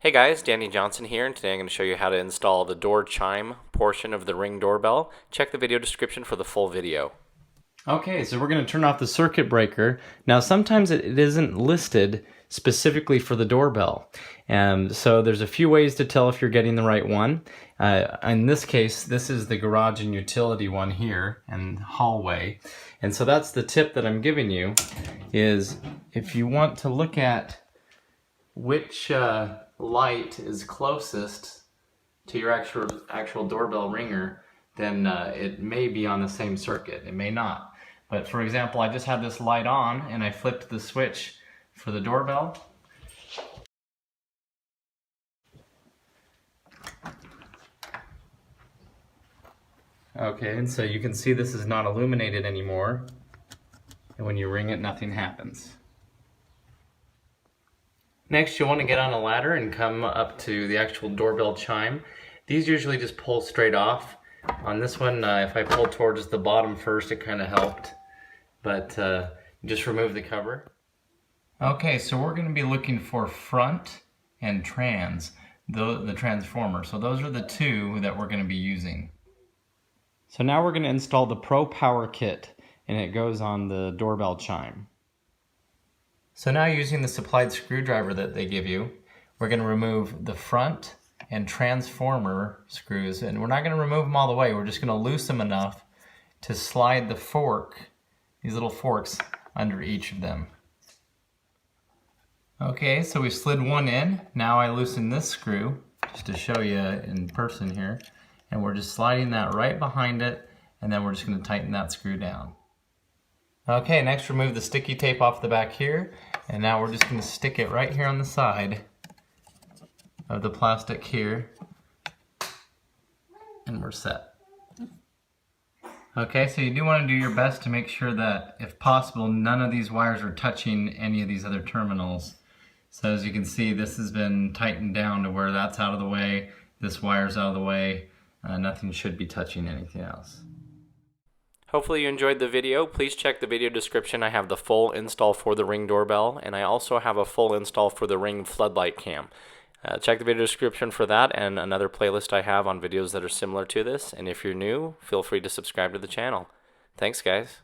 Hey guys, Danny Johnson here, and today I'm going to show you how to install the door chime portion of the Ring doorbell. Check the video description for the full video. Okay, so we're going to turn off the circuit breaker. Now sometimes it isn't listed specifically for the doorbell. So there's a few ways to tell if you're getting the right one. In this case, this is the garage and utility one here and hallway. And so that's the tip that I'm giving you, is if you want to look at which light is closest to your actual doorbell ringer, then it may be on the same circuit. It may not. But for example, I just had this light on and I flipped the switch for the doorbell. Okay, and so you can see this is not illuminated anymore. And when you ring it, nothing happens. Next, you'll want to get on a ladder and come up to the actual doorbell chime. These usually just pull straight off. On this one, if I pull towards the bottom first, it kind of helped. But just remove the cover. Okay, so we're going to be looking for front and trans, the transformer. So those are the two that we're going to be using. So now we're going to install the Pro Power Kit, and it goes on the doorbell chime. So now, using the supplied screwdriver that they give you, we're going to remove the front and transformer screws, and we're not going to remove them all the way. We're just going to loosen them enough to slide the fork, these little forks, under each of them. Okay, so we slid one in. Now I loosen this screw, just to show you in person here, and we're just sliding that right behind it, and then we're just going to tighten that screw down. Okay, next remove the sticky tape off the back here, and now we're just going to stick it right here on the side of the plastic here, and we're set. Okay, so you do want to do your best to make sure that, if possible, none of these wires are touching any of these other terminals. So as you can see, this has been tightened down to where that's out of the way, this wire's out of the way, nothing should be touching anything else. Hopefully you enjoyed the video. Please check the video description. I have the full install for the Ring doorbell, and I also have a full install for the Ring floodlight cam. Check the video description for that and another playlist I have on videos that are similar to this. And if you're new, feel free to subscribe to the channel. Thanks, guys.